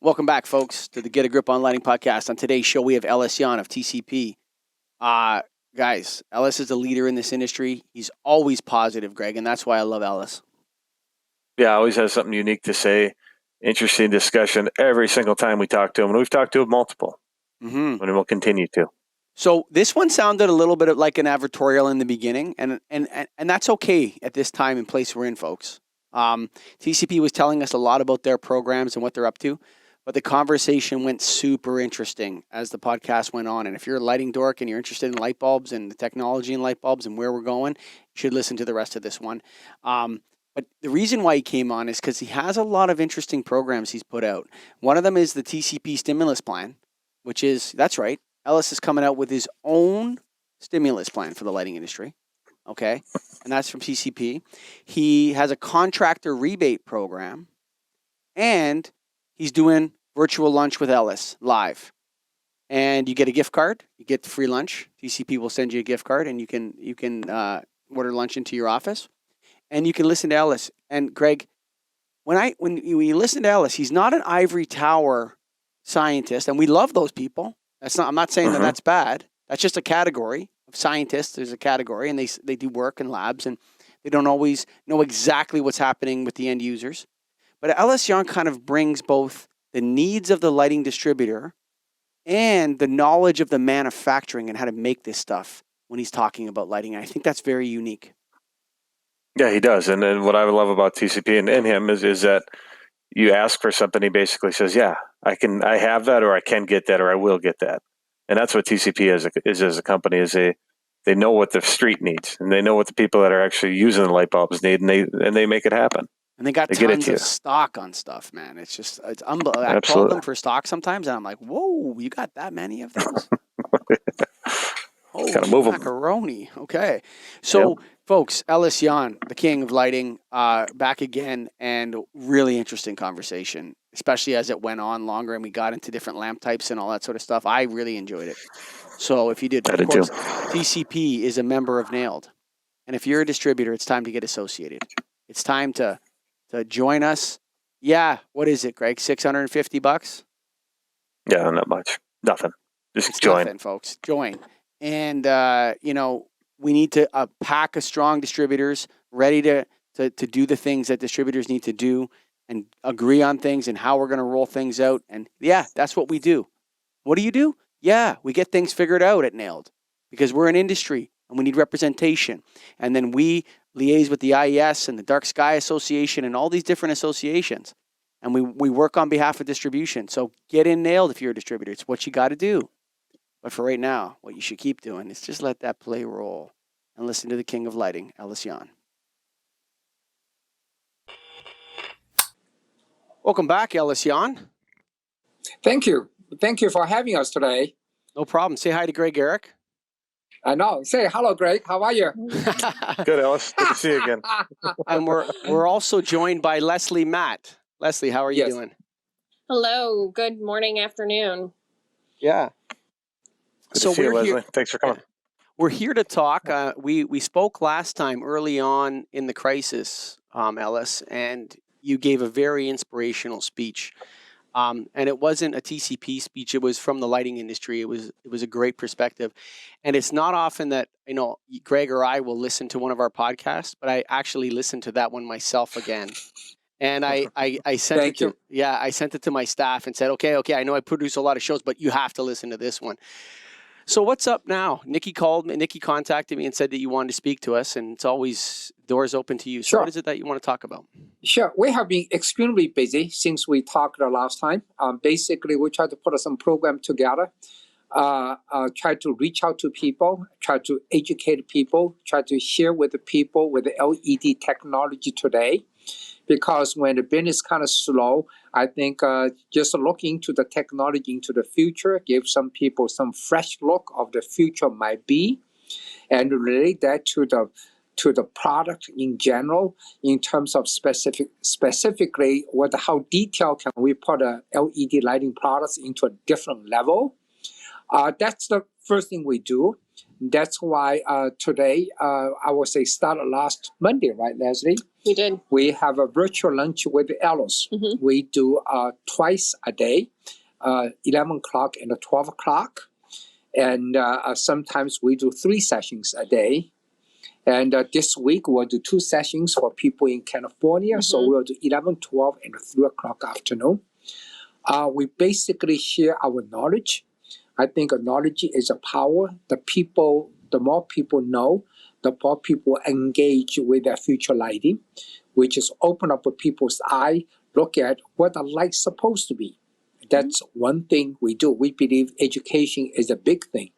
Welcome back, folks, to the Get a Grip on Lighting podcast. On today's show, we have Ellis Yan of TCP. Guys, Ellis is a leader in this industry. He's always positive, Greg, and that's why I love Ellis. Yeah, always has something unique to say. Interesting discussion every single time we talk to him, and we've talked to him multiple, and we'll continue to. So this one sounded a little bit like an advertorial in the beginning, and that's okay at this time and place we're in, folks. TCP was telling us a lot about their programs and what they're up to, but the conversation went super interesting as the podcast went on. And if you're a lighting dork and you're interested in light bulbs and the technology in light bulbs and where we're going, you should listen to the rest of this one. But the reason why he came on is because he has a lot of interesting programs he's put out. One of them is the TCP stimulus plan, which is, that's right, Ellis is coming out with his own stimulus plan for the lighting industry. Okay, and that's from TCP. He has a contractor rebate program, and he's doing virtual lunch with Ellis live. And you get a gift card, you get free lunch. TCP will send you a gift card, and you can order lunch into your office, and you can listen to Ellis. And Greg, when you listen to Ellis, he's not an ivory tower scientist, and we love those people. I'm not saying that that's bad. That's just a category of scientists. There's a category, and they do work in labs, and they don't always know exactly what's happening with the end users. But Ellis Yan kind of brings both the needs of the lighting distributor and the knowledge of the manufacturing and how to make this stuff when he's talking about lighting. And I think that's very unique. Yeah, he does. And then what I love about TCP and him is that you ask for something, he basically says, yeah, I have that, or I can get that, or I will get that. And that's what TCP is as a company, is they know what the street needs, and they know what the people that are actually using the light bulbs need, and they make it happen. And they got tons of stock on stuff, man. It's unbelievable. I call them for stock sometimes, and I'm like, whoa, you got that many of those? Gotta move them. Macaroni. Okay. So, folks, Ellis Yan, the king of lighting, back again, and really interesting conversation, especially as it went on longer and we got into different lamp types and all that sort of stuff. I really enjoyed it. So if you did, of course, TCP is a member of NAILD. And if you're a distributor, it's time to get associated. It's time to join us. Yeah, what is it, Greg? $650? Yeah, not much. Nothing. Just join. Nothing, folks. Join. And, we need to pack a strong distributors ready to do the things that distributors need to do and agree on things and how we're going to roll things out. And yeah, that's what we do. What do? Yeah, we get things figured out at NAILD because we're an industry and we need representation. And then we liaise with the IES and the Dark Sky Association and all these different associations. And we work on behalf of distribution. So get in NAILD if you're a distributor. It's what you got to do. But for right now, what you should keep doing is just let that play roll and listen to the king of lighting, Ellis Yan. Welcome back, Ellis Yan. Thank you. Thank you for having us today. No problem. Say hi to Greg Eric. I know. Say hello, Greg. How are you? Good, Ellis. Good to see you again. And we're also joined by Lesley Matt. Lesley, how are you doing? Hello. Good morning, afternoon. Yeah. Good to see you, Lesley. Thanks for coming. We're here to talk. We spoke last time early on in the crisis, Ellis, and you gave a very inspirational speech. And it wasn't a TCP speech. It was from the lighting industry. It was a great perspective. And it's not often that, Greg or I will listen to one of our podcasts, but I actually listened to that one myself again. And I sent I sent it to my staff and said, okay, I know I produce a lot of shows, but you have to listen to this one. So what's up now? Nikki contacted me and said that you wanted to speak to us, and it's always doors open to you. So what is it that you want to talk about? Sure. We have been extremely busy since we talked the last time. Basically, we tried to put some program together, try to reach out to people, try to educate people, try to share with the people with the LED technology today. Because when the business is kind of slow, I think just looking to the technology into the future, give some people some fresh look of the future might be, and relate that to the product in general in terms of specifically how detailed can we put a LED lighting products into a different level. That's the first thing we do. That's why today, I would say started last Monday, right, Lesley? We did. We have a virtual lunch with Ellis. Mm-hmm. We do twice a day, 11 o'clock and 12 o'clock. And sometimes we do 3 sessions a day. And this week we'll do 2 sessions for people in California. Mm-hmm. So we'll do 11, 12, and 3 o'clock afternoon. We basically share our knowledge. I think knowledge is a power. The more people know, the more people engage with their future lighting, which is open up people's eye, look at what the light's supposed to be. That's one thing we do. We believe education is a big thing.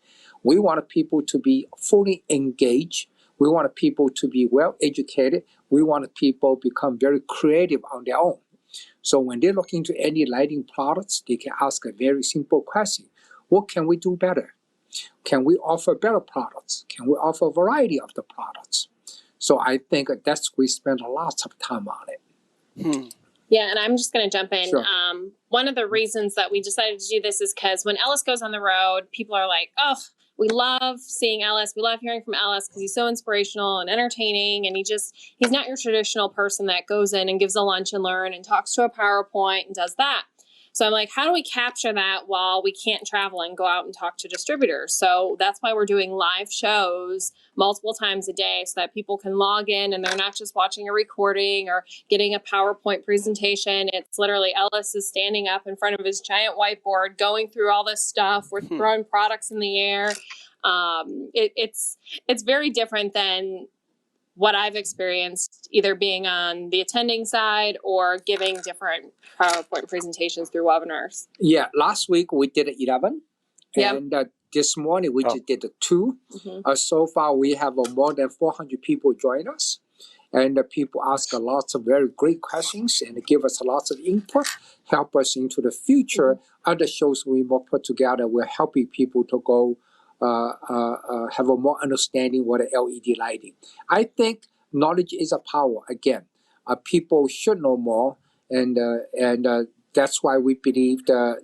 We want people to be fully engaged. We want people to be well educated. We want people to become very creative on their own. So when they look into any lighting products, they can ask a very simple question. What can we do better? Can we offer better products? Can we offer a variety of the products? So I think we spend a lot of time on it. Yeah, and I'm just going to jump in. Sure. One of the reasons that we decided to do this is because when Ellis goes on the road, people are like, oh, we love seeing Ellis. We love hearing from Ellis because he's so inspirational and entertaining. And he's not your traditional person that goes in and gives a lunch and learn and talks to a PowerPoint and does that. So I'm like, how do we capture that while we can't travel and go out and talk to distributors? So that's why we're doing live shows multiple times a day so that people can log in and they're not just watching a recording or getting a PowerPoint presentation. It's literally Ellis is standing up in front of his giant whiteboard, going through all this stuff. We're throwing products in the air. It's very different than what I've experienced either being on the attending side or giving different PowerPoint presentations through webinars. Yeah, last week we did 11. Yep. And this morning we just did 2. Mm-hmm. So far we have more than 400 people join us. And people ask lots of very great questions and give us lots of input, help us into the future. Other shows we will put together, we're helping people to go have a more understanding what LED lighting. I think knowledge is a power. Again, people should know more, and that's why we believe the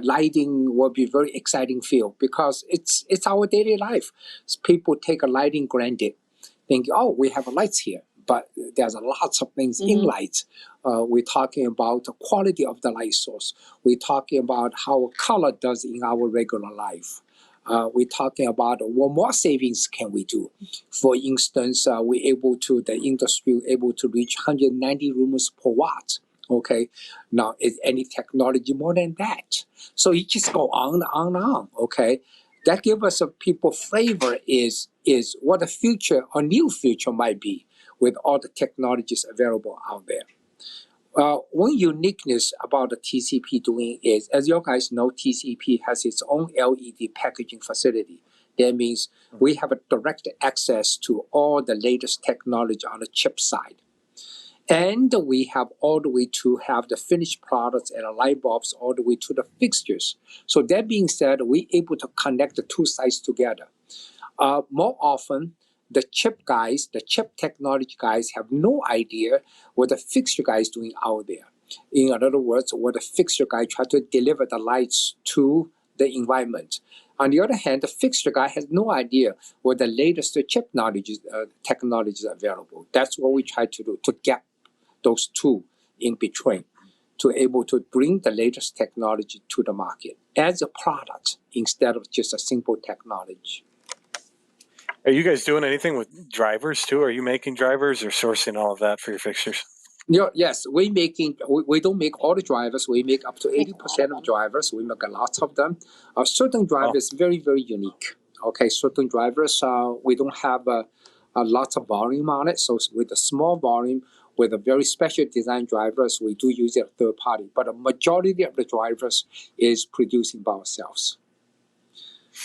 lighting will be a very exciting field because it's our daily life. People take a lighting granted, think, oh, we have lights here, but there's lots of things in lights. We're talking about the quality of the light source. We're talking about how color does in our regular life. We're talking about what more savings can we do. For instance, the industry able to reach 190 lumens per watt. Okay, now is any technology more than that? So you just go on and on. Okay, that gives us people flavor is what the future or new future might be with all the technologies available out there. One uniqueness about the TCP doing is, as you guys know, TCP has its own LED packaging facility. That means we have a direct access to all the latest technology on the chip side. And we have all the way to have the finished products and the light bulbs all the way to the fixtures. So that being said, we're able to connect the 2 sides together. More often, the chip guys, the chip technology guys have no idea what the fixture guy is doing out there. In other words, what the fixture guy try to deliver the lights to the environment. On the other hand, the fixture guy has no idea what the latest chip technology is available. That's what we try to do, to get those 2 in between, to able to bring the latest technology to the market as a product instead of just a simple technology. Are you guys doing anything with drivers too? Are you making drivers or sourcing all of that for your fixtures? Yes, we don't make all the drivers. We make up to 80% of drivers. We make a lot of them. Certain drivers very, very unique. Okay, certain drivers we don't have a lot of volume on it. So with a small volume, with a very special design drivers, we do use a third party. But a majority of the drivers is producing by ourselves.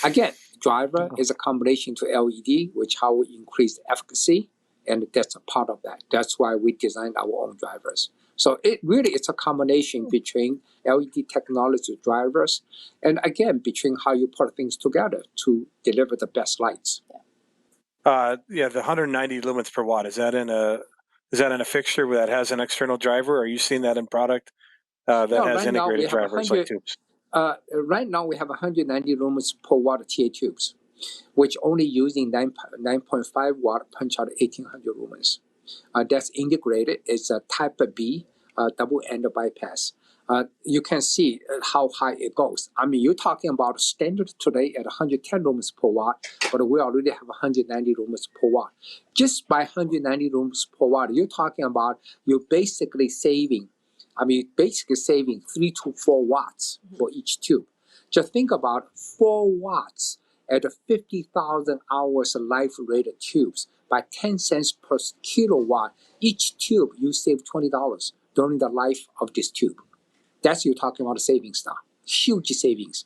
Again, driver is a combination to LED, which how we increase efficacy, and that's a part of that. That's why we designed our own drivers. So it's a combination between LED technology drivers, and again, between how you put things together to deliver the best lights. The 190 lumens per watt, is that in a fixture that has an external driver? Or are you seeing that in product that has integrated drivers like tubes? Right now we have 190 lumens per watt TA tubes, which only using 9.5 watt punch out 1800 lumens. That's integrated. It's a type B double end bypass. You can see how high it goes. I mean, you're talking about standard today at 110 lumens per watt, but we already have 190 lumens per watt. Just by 190 lumens per watt, you're talking about you're basically saving 3 to 4 watts for each tube. Just think about 4 watts at 50,000 hours life rated tubes by 10 cents per kilowatt. Each tube, you save $20 during the life of this tube. That's you're talking about savings now. Huge savings.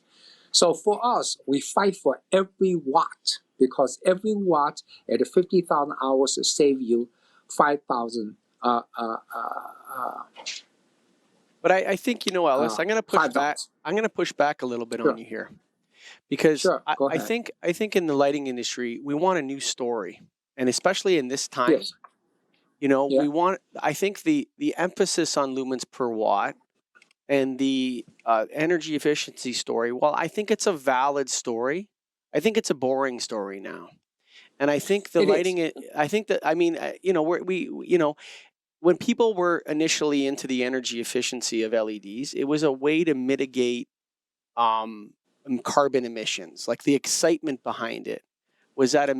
So for us, we fight for every watt because every watt at 50,000 hours will save you 5,000. But I think, Ellis, I'm going to push back. $5. I'm going to push back a little bit Sure. on you here, because Sure, go I ahead. think in the lighting industry we want a new story, and especially in this time, Yes. we want. I think the emphasis on lumens per watt and the energy efficiency story. Well, I think it's a valid story. I think it's a boring story now, and I think the It lighting. is. I think that when people were initially into the energy efficiency of LEDs, it was a way to mitigate carbon emissions. Like the excitement behind it was that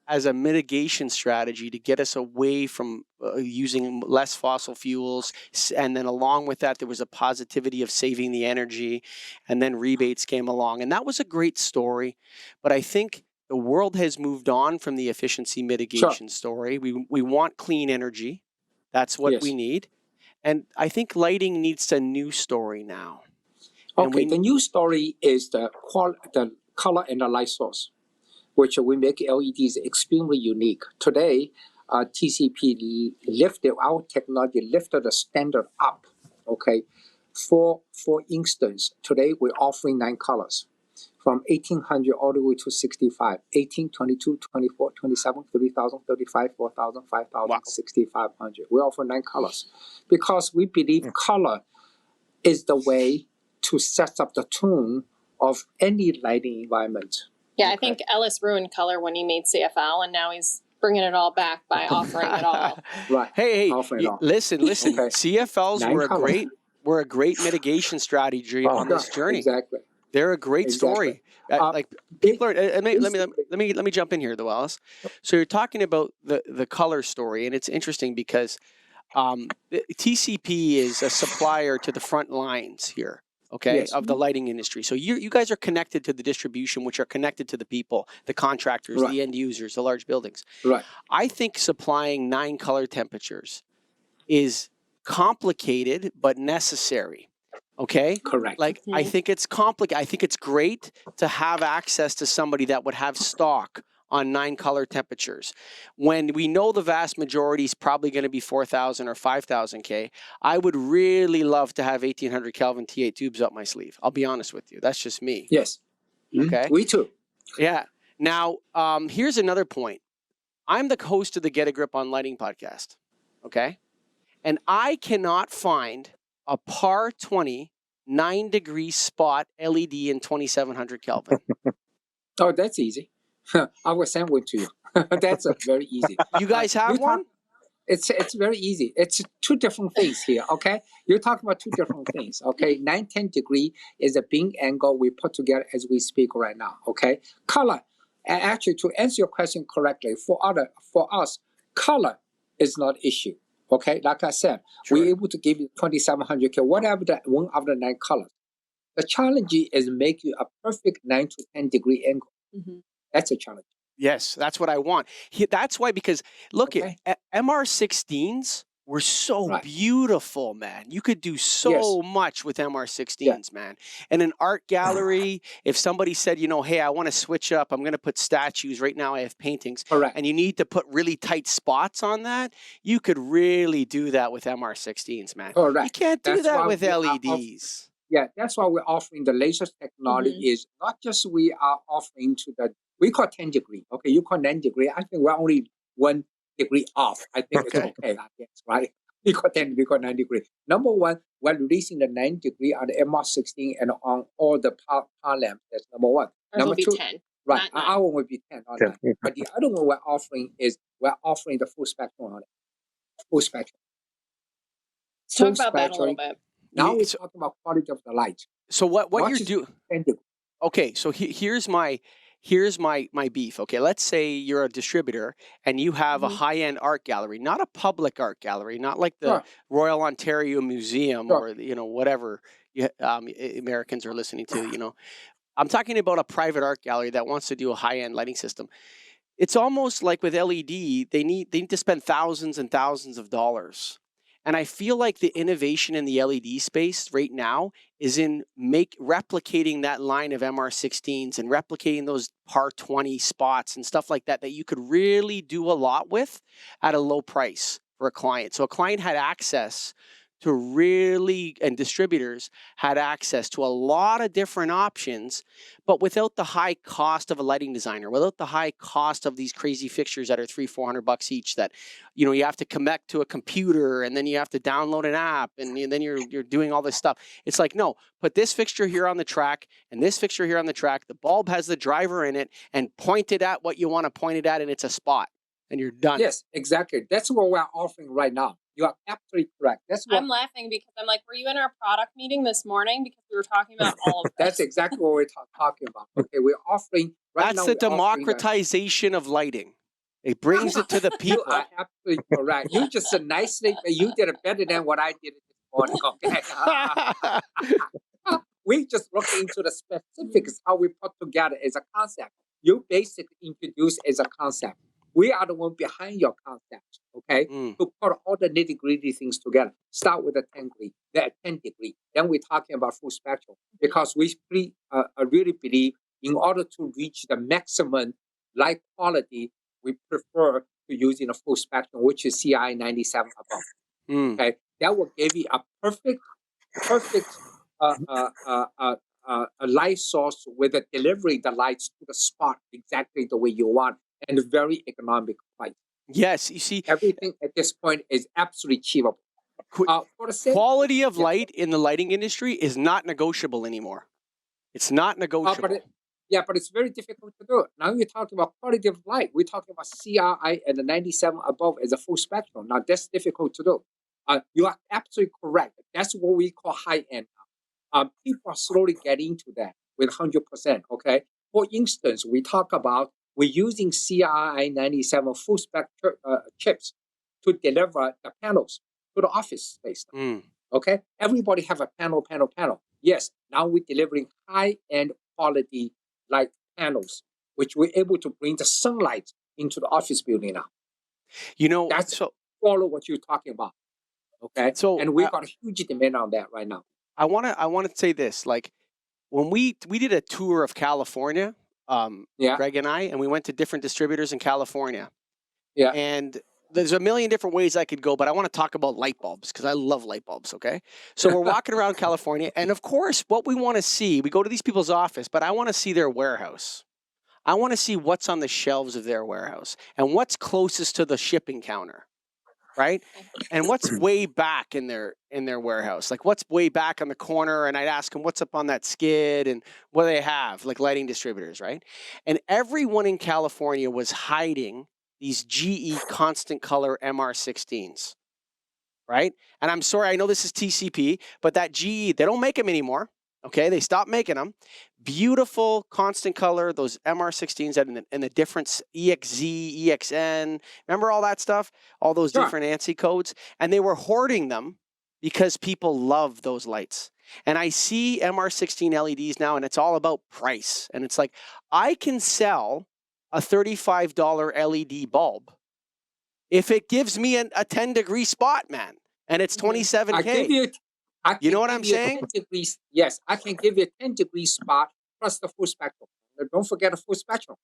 as a mitigation strategy to get us away from using less fossil fuels, and then along with that there was a positivity of saving the energy, and then rebates came along, and that was a great story. But I think the world has moved on from the efficiency mitigation story. We want clean energy. That's what we need. And I think lighting needs a new story now. And The new story is the color and the light source, which we make LEDs extremely unique. Today, TCP our technology lifted the standard up. Okay, for instance, today we're offering 9 colors. From 1800 all the way to 65, 18, 22, 24, 27, 30,000, 35, 4,000, 5,000, 6,500. We offer 9 colors because we believe color is the way to set up the tone of any lighting environment. Yeah, I think Ellis ruined color when he made CFL, and now he's bringing it all back by offering it all. Right. Hey, listen. Okay. CFLs were a great mitigation strategy on this journey. Exactly. They're a great story. Like people are. Let me jump in here, though, Alice. So you're talking about the color story, and it's interesting because TCP is a supplier to the front lines here. Okay, of the lighting industry. So you guys are connected to the distribution, which are connected to the people, the contractors, the end users, the large buildings. Right. I think supplying 9 color temperatures is complicated but necessary. Okay? Correct. Like, I think it's complicated. I think it's great to have access to somebody that would have stock on 9 color temperatures. When we know the vast majority is probably going to be 4,000 or 5,000 K, I would really love to have 1,800 Kelvin T8 tubes up my sleeve. I'll be honest with you. That's just me. Yes. Okay? We too. Yeah. Now, here's another point. I'm the host of the Get a Grip on Lighting podcast. Okay? And I cannot find a par 20 9-degree spot LED in 2700 Kelvin. Oh, that's easy. I will send one to you. That's very easy. You guys have one? It's very easy. It's 2 different things here, okay? You're talking about 2 different things, okay? 910 degree is a beam angle we put together as we speak right now, okay? Color, and actually to answer your question correctly, for us, color is not issue. Okay, like I said, we're able to give you 2,700 K, whatever one of the 9 colors. The challenge is make you a perfect 9 to 10 degree angle. That's a challenge. Yes, that's what I want. That's why, because look, MR16s were so beautiful, man. You could do so much with MR16s, man. And an art gallery, if somebody said, hey, I want to switch up, I'm going to put statues. Right now I have paintings. Correct. And you need to put really tight spots on that. You could really do that with MR16s, man. Correct. You can't do that with LEDs. That's why we're offering the laser technology. Is not just we are offering to we call 10 degree. Okay, you call 9 degree. I think we're only 1 degree off. I think it's okay, I guess, right? We got 10 degree, we got 9 degree. Number one, we're releasing the 9 degree on the MR16 and on all the power lamps. That's number one. Ours Number will be two, 10. right? Not Our one will be 10 on 9. But the other one we're offering is we're offering the full spectrum on it. Full spectrum. Let's talk Full about that a little spectrum. bit. Now we're talking about quality of the light. So what Not you're just doing? 10 degree. Okay, so here's my beef. Okay, let's say you're a distributor and you have a high-end art gallery, not a public art gallery, not like the Sure. Royal Ontario Museum Sure. or whatever Americans are listening to. I'm talking about a private art gallery that wants to do a high-end lighting system. It's almost like with LED, they need to spend thousands and thousands of dollars. And I feel like the innovation in the LED space right now is in replicating that line of MR16s and replicating those PAR 20 spots and stuff like that you could really do a lot with at a low price for a client. So a client had access to and distributors had access to a lot of different options, but without the high cost of a lighting designer, without the high cost of these crazy fixtures that are $300-400 each that, you have to connect to a computer and then you have to download an app and then you're doing all this stuff. It's like, no, put this fixture here on the track and this fixture here on the track. The bulb has the driver in it and point it at what you want to point it at and it's a spot and you're done. Yes, exactly. That's what we're offering right now. You are absolutely correct. That's what I'm laughing because I'm like, were you in our product meeting this morning? Because we were talking about all of this. That's exactly what we're talking about. Okay, we're offering right That's now. the democratization of lighting. It brings it to the people. You are absolutely correct. You just nicely, you did it better than what I did this morning. Okay, we just looked into the specifics how we put together as a concept. You basically introduced as a concept. We are the one behind your concept, okay? To put all the nitty-gritty things together. Start with the 10 degree. Then we're talking about full spectrum. Because we really believe in order to reach the maximum light quality, we prefer to using a full spectrum, which is CI 97 above. Okay? That will give you a perfect a light source with a delivery the lights to the spot exactly the way you want. And a very economic price. Yes, you see, everything at this point is absolutely achievable. For the same quality of light in the lighting industry is not negotiable anymore. It's not negotiable. But it's very difficult to do. Now you're talking about quality of light. We're talking about CRI and the 97 above as a full spectrum. Now that's difficult to do. You are absolutely correct. That's what we call high end. People are slowly getting to that with 100%. Okay. For instance, we talk about we're using CRI 97 full spectrum chips to deliver the panels to the office space. Okay, everybody have a panel. Yes, now we're delivering high-end quality light panels, which we're able to bring the sunlight into the office building now. That's follow what you're talking about. Okay, and we've got a huge demand on that right now. I want to say this, like when we did a tour of California. Greg and I, and we went to different distributors in California. Yeah. And there's a million different ways I could go, but I want to talk about light bulbs because I love light bulbs, okay? So we're walking around California, and of course, what we want to see, we go to these people's office, but I want to see their warehouse. I want to see what's on the shelves of their warehouse and what's closest to the shipping counter, right? And what's way back in their warehouse, like what's way back on the corner. And I'd ask them what's up on that skid and what do they have, like lighting distributors, right? And everyone in California was hiding these GE constant color MR16s, right? And I'm sorry, I know this is TCP, but that GE, they don't make them anymore. Okay, they stopped making them. Beautiful constant color, those MR16s and the different EXZ, EXN. Remember all that stuff? All those different ANSI codes? And they were hoarding them because people love those lights. And I see MR16 LEDs now, and it's all about price. And it's like, I can sell a $35 LED bulb if it gives me a 10-degree spot, man. And it's $27K. You know what I'm saying? Yes, I can give you a 10-degree spot plus the full spectrum. Don't forget the full spectrum.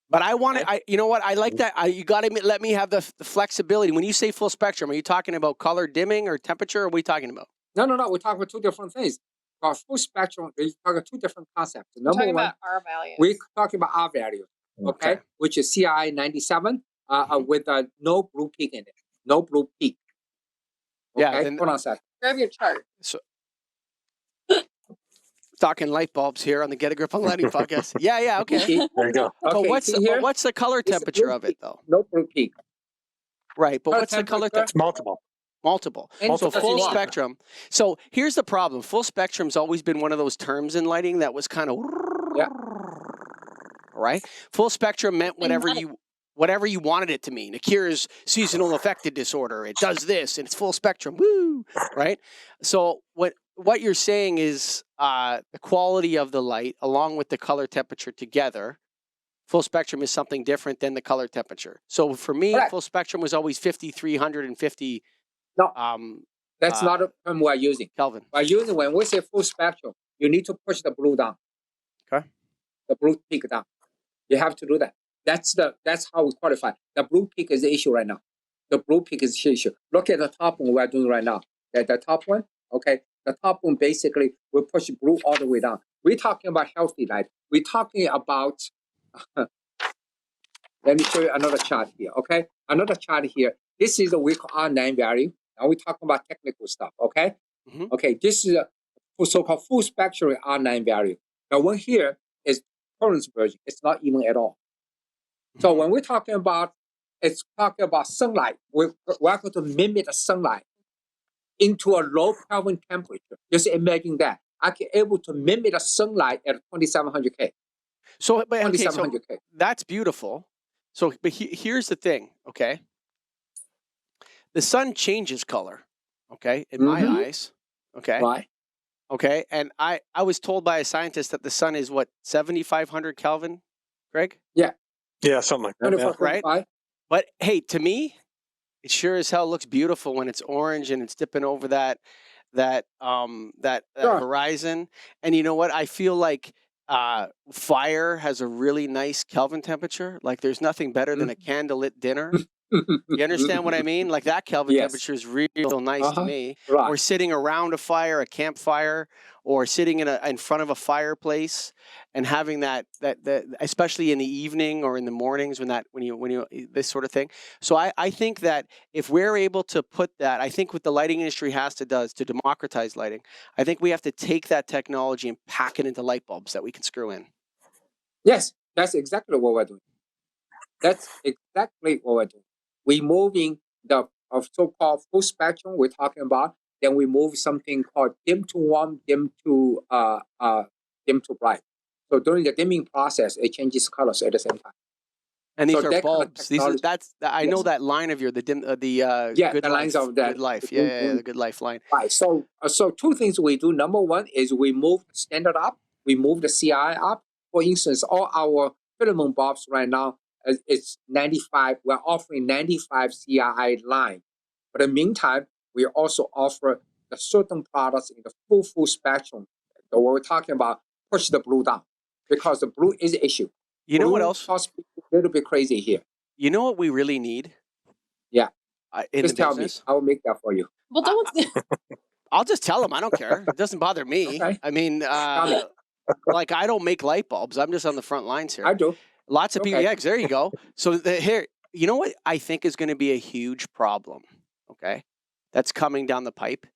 But I want to, you know what? I like that. You got to let me have the flexibility. When you say full spectrum, are you talking about color dimming or temperature? Or what are we talking about? No. We're talking about two different things. For full spectrum, we're talking about two different concepts. We're talking about R values. We're talking about R values, okay? Which is CI 97 with no blue peak in it. No blue peak. Yeah, Okay, then- hold on a second. Grab your chart. So, talking light bulbs here on the Get a Grip on Lighting podcast. Yeah, okay. See? There you go. But Okay, what's see here? what's the color This is temperature blue of it peak, though? no blue peak. Right, but Color what's the color temperature? Multiple. multiple? And So because full you want. spectrum. So here's the problem. Full spectrum's always been one of those terms in lighting that was kind of Yeah. right. Full spectrum meant whatever not- you wanted it to mean. It cures seasonal affective disorder. It does this, and it's full spectrum. Woo! Right. So what you're saying is the quality of the light along with the color temperature together. Full spectrum is something different than the color temperature. So for me, Correct. full spectrum was always 5,350 No, that's uh, not the term we're using. Kelvin. We're using, when we say full spectrum, you need to push the blue down. Okay. The blue peak down. You have to do that. That's how we qualify. The blue peak is the issue right now. The blue peak is the issue. Look at the top one we're doing right now. The top one, okay? The top one, basically, we push blue all the way down. We're talking about healthy light. We're talking about, let me show you another chart here, okay? Another chart here. This is a weak R9 value. Now we're talking about technical stuff, okay? Mhm. Okay, this is a so-called full spectrum R9 value. The one here is current version. It's not even at all. So when we're talking about, it's talking about sunlight. We're going to mimic the sunlight into a low Kelvin temperature. Just imagine that. I can able to mimic the sunlight at 2700K. So, but okay, so 2700K. that's beautiful. So, but here's the thing, okay? The sun changes color, okay, in my Mhm. eyes, okay? Right? Okay, and I was told by a scientist that the sun is what, 7,500 Kelvin, Greg? Yeah, something like that. Yeah. 24.5. But hey, to me, it sure as hell looks beautiful when it's orange and it's dipping over that Sure. horizon. And you know what? I feel like fire has a really nice Kelvin temperature. Like there's nothing better than a candlelit dinner. You understand what I mean? Like that Kelvin Yes. temperature is real nice to me. Right. Or sitting around a fire, a campfire, or sitting in front of a fireplace and having that especially in the evening or in the mornings when you this sort of thing. So I think that if we're able to put that, I think what the lighting industry has to does to democratize lighting, I think we have to take that technology and pack it into light bulbs that we can screw in. Yes, that's exactly what we're doing. That's exactly what we're doing. We're moving the so-called full spectrum we're talking about. Then we move something called dim to warm, dim to bright. So during the dimming process, it changes colors at the same time. And these So are that kind of bulbs. These are technology- I know Yes. that line of your Yeah, good the lines life, of that. good life. the Yeah, blue- the good life line. Right. So two things we do. Number one is we move the standard up. We move the CI up. For instance, all our filament bulbs right now it's 95. We're offering 95 CI line. But in the meantime, we also offer the certain products in the full spectrum. So what we're talking about, push the blue down because the blue is the issue. You know what Blue else? costs a little bit crazy here. You know what we really need? Yeah. In Just the tell business? me. I will make that for you. Well, don't. I'll just tell them. I don't care. It doesn't bother me. Okay. I mean, me. like I don't make light bulbs. I'm just on the front lines here. I do. Lots of people. Okay. Yeah, there you go. So here, you know what I think is going to be a huge problem, okay, that's coming down the pipe,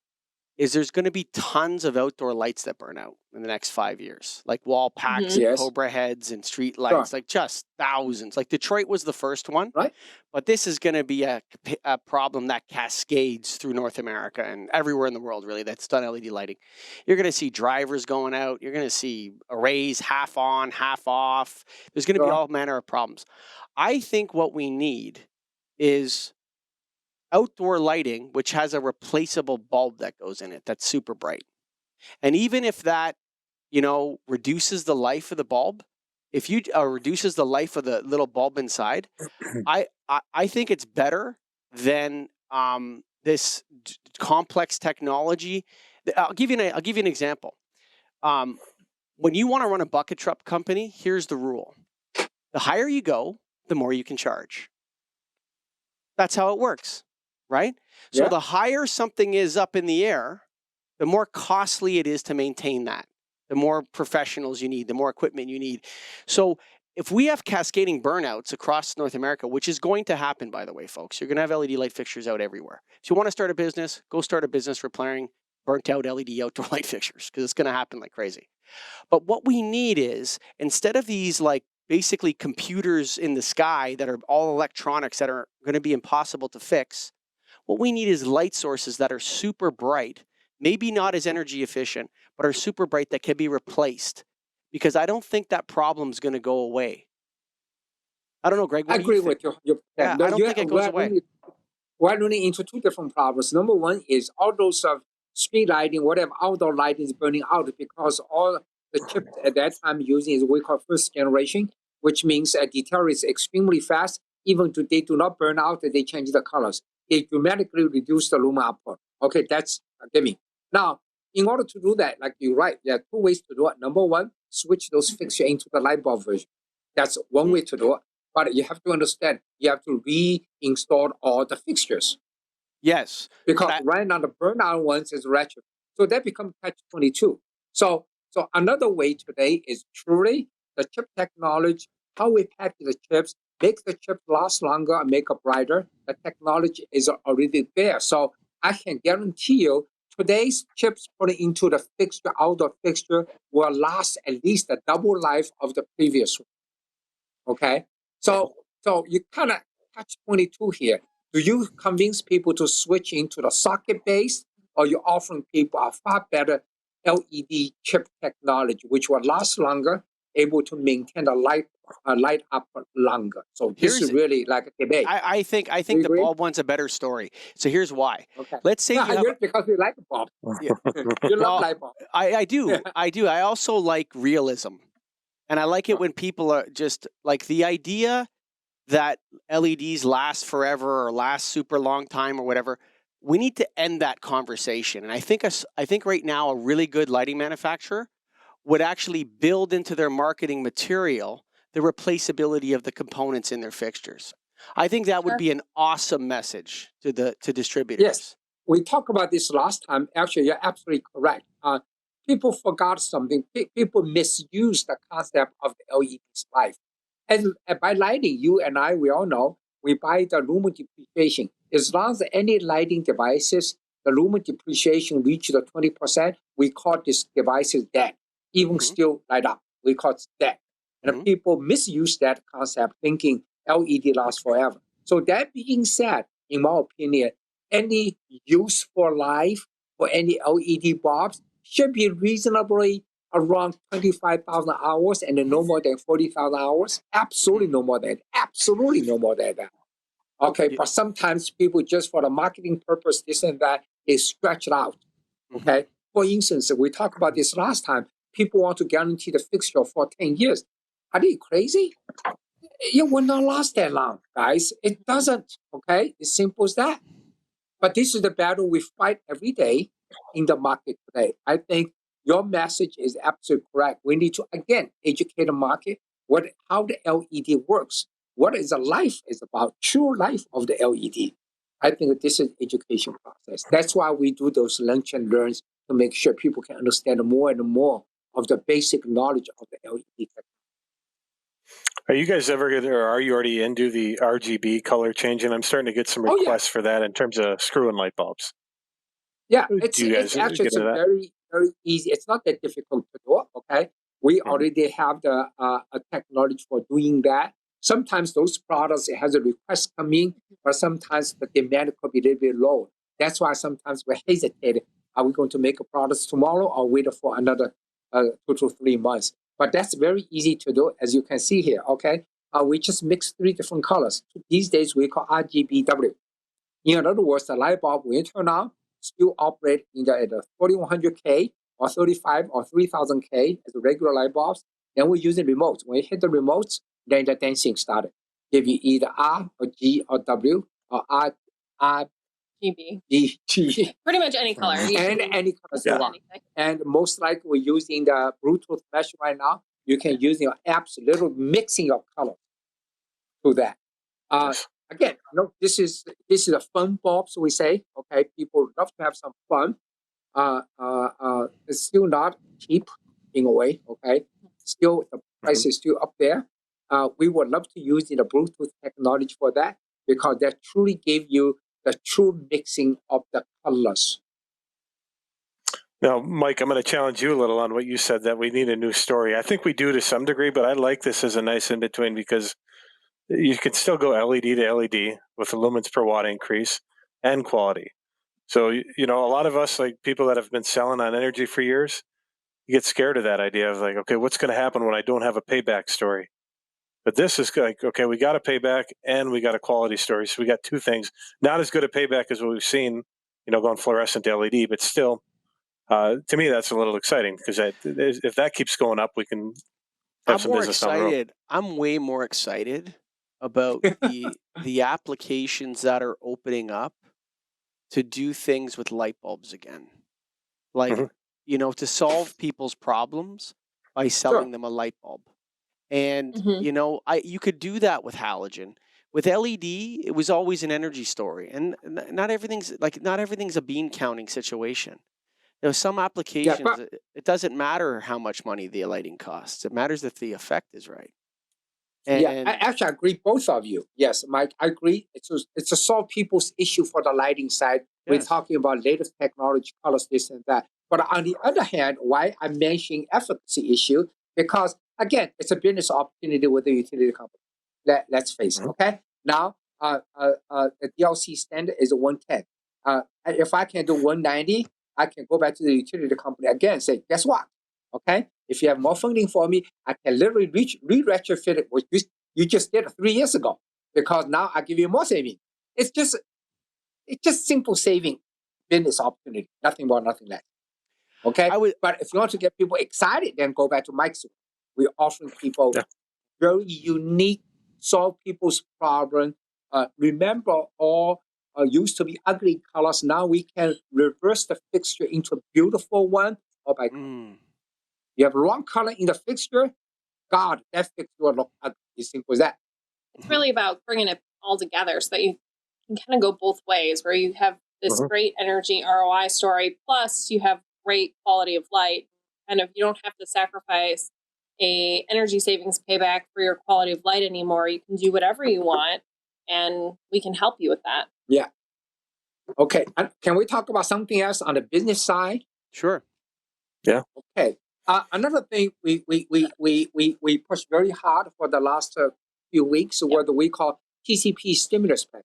is there's going to be tons of outdoor lights that burn out in the next 5 years, like wall packs Mhm. and Yes. Cobra heads and street lights, like just thousands. Like Detroit was the first one, Right. but this is going to be a problem that cascades through North America and everywhere in the world, really, that's done LED lighting. You're going to see drivers going out. You're going to see arrays half on, half off. There's going to be Sure. all manner of problems. I think what we need is outdoor lighting, which has a replaceable bulb that goes in it that's super bright. And even if that, reduces the life of the bulb, if you reduces the life of the little bulb inside, I think it's better than this complex technology. I'll give you an example. When you want to run a bucket truck company, here's the rule: the higher you go, the more you can charge. That's how it works, right? So Yeah. the higher something is up in the air, the more costly it is to maintain that. The more professionals you need, the more equipment you need. So if we have cascading burnouts across North America, which is going to happen, by the way, folks, you're going to have LED light fixtures out everywhere. If you want to start a business, go start a business repairing burnt out LED outdoor light fixtures, because it's going to happen like crazy. But what we need is, instead of these like basically computers in the sky that are all electronics that are going to be impossible to fix, what we need is light sources that are super bright, maybe not as energy efficient, but are super bright that can be replaced. Because I don't think that problem's going to go away. I don't know, Greg. What I do you agree think? with you. Yeah, I don't think it goes away. We're running into two different problems. Number one is all those street lighting, whatever outdoor lighting is burning out because all the chips at that time using is what we call first generation, which means deteriorates extremely fast. Even if they do not burn out, they change the colors. They dramatically reduce the lumen output. Okay, that's a given. Now, in order to do that, like you're right, there are two ways to do it. Number one, switch those fixtures into the light bulb version. That's one way to do it. But you have to understand, you have to reinstall all the fixtures. Yes. Because right now the burnout ones is retro. So that becomes catch-22. So another way today is truly the chip technology, how we package the chips, make the chip last longer and make it brighter. The technology is already there. So I can guarantee you today's chips put into the fixture, outdoor fixture, will last at least the double life of the previous one. Okay? So you kind of catch-22 here. Do you convince people to switch into the socket-based, or you're offering people a far better LED chip technology, which will last longer, able to maintain the light up longer? So this is really like a debate. I think the bulb one's a better story. So here's why. Okay. Let's say because you like the bulb. Yeah. You love light bulb. I do. I do. I also like realism. And I like it when people are just like the idea that LEDs last forever or last super long time or whatever. We need to end that conversation. And I think right now a really good lighting manufacturer would actually build into their marketing material the replaceability of the components in their fixtures. I think that would be an awesome message to distributors. Yes, we talked about this last time. Actually, you're absolutely correct. People forgot something. People misuse the concept of the LED's life. And by lighting, you and I, we all know, we buy the lumen depreciation. As long as any lighting devices, the lumen depreciation reaches the 20%, we call this devices dead. Even still light up, we call it dead. And people misuse that concept thinking LED lasts forever. So that being said, in my opinion, any useful life for any LED bulbs should be reasonably around 25,000 hours and no more than 40,000 hours. Absolutely no more than that. Okay, but sometimes people just for the marketing purpose, this and that, is stretched out. Okay, for instance, we talked about this last time. People want to guarantee the fixture for 10 years. Are they crazy? It will not last that long, guys. It doesn't. Okay, it's simple as that. But this is the battle we fight every day in the market today. I think your message is absolutely correct. We need to, again, educate the market how the LED works. What is the life is about, true life of the LED. I think this is education process. That's why we do those lunch and learns to make sure people can understand more and more of the basic knowledge of the LED technology. Are you guys ever going to, or are you already into the RGB color changing? I'm starting to get some requests for that in terms of screw-in light bulbs. Yeah, it's actually very, very easy. It's not that difficult to do, okay? We already have the technology for doing that. Sometimes those products, it has a request coming, but sometimes the demand could be a little bit low. That's why sometimes we hesitate. Are we going to make a product tomorrow or wait for another 2 to 3 months? But that's very easy to do, as you can see here, okay? We just mix 3 different colors. These days, we call RGBW. In other words, the light bulb will turn on, still operate either at a 4100K or 35 or 3000K as a regular light bulbs. Then we're using remotes. When you hit the remotes, then the dancing started. Give you either R or G or W or R, GB. G. Pretty much any color. And any color you want. And most likely we're using the Bluetooth mesh right now. You can use your apps, little mixing of colors to that. Again, this is a fun bulb, so we say. Okay, people love to have some fun. It's still not cheap in a way. Okay, still the price is still up there. We would love to use the Bluetooth technology for that because that truly gave you the true mixing of the colors. Now, Mike, I'm going to challenge you a little on what you said, that we need a new story. I think we do to some degree, but I like this as a nice in-between because you can still go LED to LED with a lumens per watt increase and quality. So, a lot of us, like people that have been selling on energy for years, you get scared of that idea of like, okay, what's going to happen when I don't have a payback story? But this is like, okay, we got a payback and we got a quality story. So we got two things. Not as good a payback as what we've seen, going fluorescent to LED, but still, to me, that's a little exciting because if that keeps going up, we can have some business down the road. I'm way more excited about the applications that are opening up to do things with light bulbs again. Like, to solve people's problems by selling them a light bulb. And, you could do that with halogen. With LED, it was always an energy story. And not everything's a bean counting situation. Some applications, it doesn't matter how much money the lighting costs. It matters if the effect is right. And I actually agree, both of you. Yes, Mike, I agree. It's to solve people's issue for the lighting side. Yes. We're talking about latest technology, colors, this and that. But on the other hand, why I'm mentioning efficacy issue? Because, again, it's a business opportunity with the utility company. Let's face it, okay? Now, the DLC standard is 110. If I can do 190, I can go back to the utility company again and say, guess what? Okay, if you have more funding for me, I can literally re-retrofit it, which you just did 3 years ago, because now I give you more saving. It's just simple saving business opportunity, nothing more, nothing less. Okay, but if you want to get people excited, then go back to Mike's. We're offering people very unique, solve people's problem. Remember, all used to be ugly colors. Now we can reverse the fixture into a beautiful one. Oh my God. You have wrong color in the fixture, God, that fixture will look ugly. As simple as that. It's really about bringing it all together so that you can kind of go both ways, where you have this great energy ROI story, plus you have great quality of light. And if you don't have to sacrifice a energy savings payback for your quality of light anymore, you can do whatever you want, and we can help you with that. Yeah. Okay. Can we talk about something else on the business side? Sure. Yeah. Okay. Another thing we pushed very hard for the last few weeks, what we call TCP stimulus package,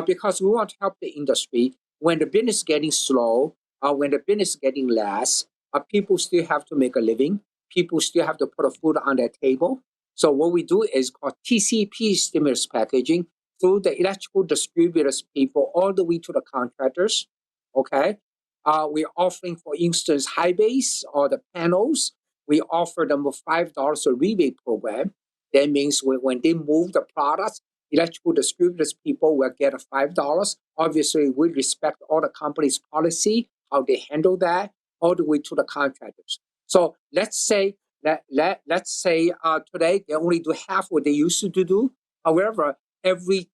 because we want to help the industry when the business is getting slow, when the business is getting less. People still have to make a living. People still have to put a food on their table. So what we do is called TCP stimulus packaging through the electrical distributors people all the way to the contractors. Okay. We're offering, for instance, high base or the panels. We offer them a $5 a rebate program. That means when they move the products, electrical distributors people will get a $5. Obviously, we respect all the company's policy, how they handle that, all the way to the contractors. So let's say today they only do half what they used to do. However, every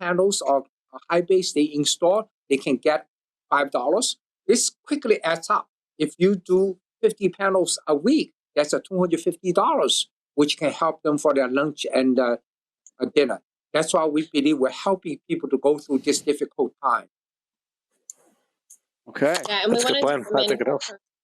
panels or high base they install, they can get $5. This quickly adds up. If you do 50 panels a week, that's a $250, which can help them for their lunch and dinner. That's why we believe we're helping people to go through this difficult time. Okay. Yeah, and we want to implement a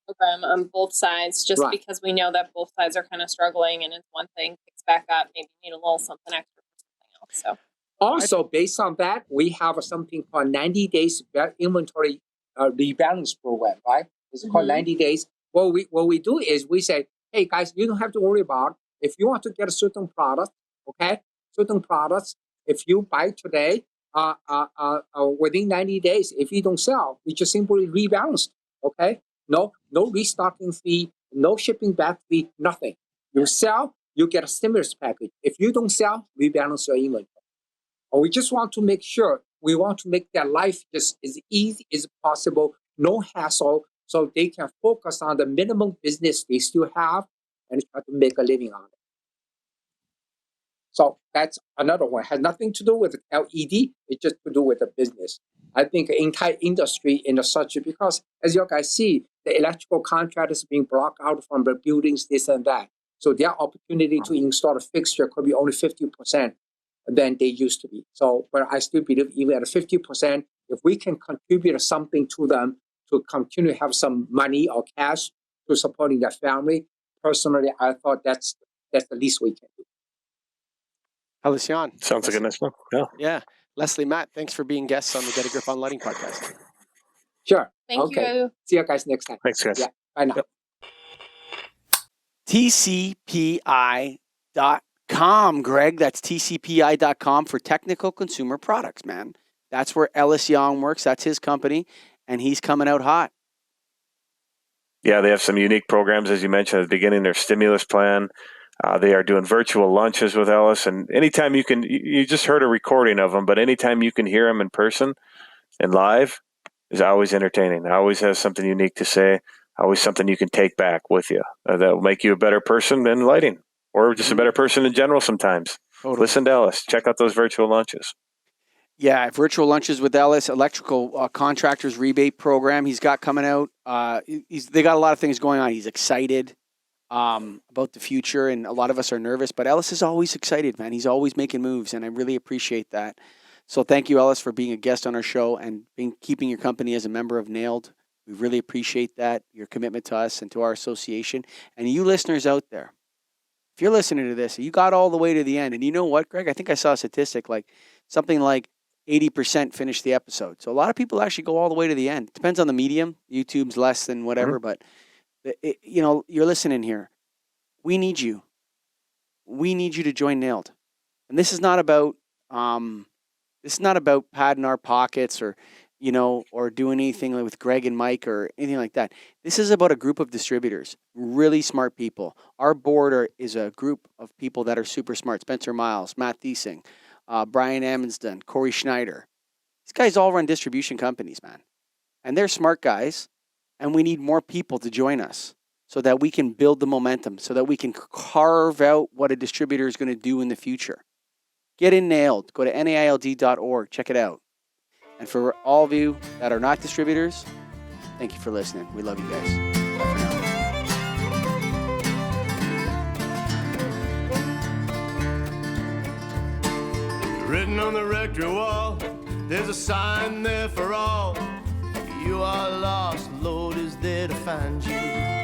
program on both sides, just because we know that both sides are kind of struggling, and it's one thing picks back up, maybe you need a little something extra for something else. So. Also, based on that, we have something called 90 days inventory rebalance program, right? It's called 90 days. What we do is we say, hey guys, you don't have to worry about if you want to get a certain product, okay? Certain products, if you buy today, within 90 days, if you don't sell, you just simply rebalance, okay? No restocking fee, no shipping back fee, nothing. You sell, you get a stimulus package. If you don't sell, rebalance your inventory. We just want to make sure, we want to make their life just as easy as possible, no hassle, so they can focus on the minimum business they still have and try to make a living on it. So that's another one. It has nothing to do with LED, it's just to do with the business. I think the entire industry in such, because as you guys see, the electrical contractors being blocked out from the buildings, this and that. So their opportunity to install a fixture could be only 50% than they used to be. So, but I still believe even at 50%, if we can contribute something to them to continue to have some money or cash to supporting their family, personally, I thought that's the least we can do. Ellis Yan. Sounds like a nice one. Yeah. Yeah. Lesley Matt, thanks for being guests on the Get a Grip on Lighting podcast. Sure. Thank you. See you guys next time. Thanks, guys. Yeah. Bye now. Yep. TCPI.com, Greg. That's TCPI.com for technical consumer products, man. That's where Ellis Yan works. That's his company, and he's coming out hot. Yeah, they have some unique programs, as you mentioned at the beginning, their stimulus plan. They are doing virtual lunches with Ellis, and anytime you just heard a recording of them, but anytime you can hear him in person and live is always entertaining. Always has something unique to say, always something you can take back with you that will make you a better person in lighting, or just a better person in general sometimes. Totally. Listen to Ellis. Check out those virtual lunches. Yeah, virtual lunches with Ellis, electrical contractors rebate program he's got coming out. They got a lot of things going on. He's excited about the future, and a lot of us are nervous, but Ellis is always excited, man. He's always making moves, and I really appreciate that. So thank you, Ellis, for being a guest on our show and keeping your company as a member of NAILD. We really appreciate that, your commitment to us and to our association. And you listeners out there, if you're listening to this, you got all the way to the end. And you know what, Greg? I think I saw a statistic like something like 80% finish the episode. So a lot of people actually go all the way to the end. Depends on the medium. YouTube's less than whatever, but you're listening here. We need you. We need you to join NAILD. And this is not about padding our pockets or doing anything with Greg and Mike or anything like that. This is about a group of distributors, really smart people. Our board is a group of people that are super smart. Spencer Miles, Matt Thiesing, Brian Amundsen, Corey Schneider. These guys all run distribution companies, man. And they're smart guys, and we need more people to join us so that we can build the momentum, so that we can carve out what a distributor is going to do in the future. Get in NAILD. Go to naild.org. Check it out. And for all of you that are not distributors, thank you for listening. We love you guys. Bye for now. Written on the rectory wall, there's a sign there for all. You are lost, Lord is there to find you.